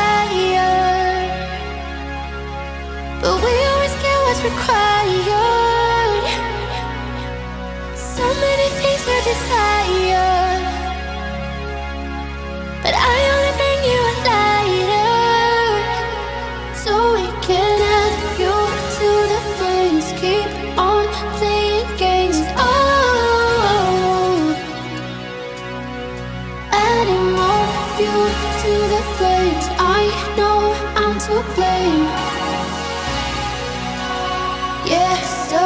higher, but we always get what's required. So many things we desire, but I only bring you a lighter, so we can add fuel to the flames. Keep on playing games. Oh, adding more fuel to the flames. I know I'm to blame. Yeah, so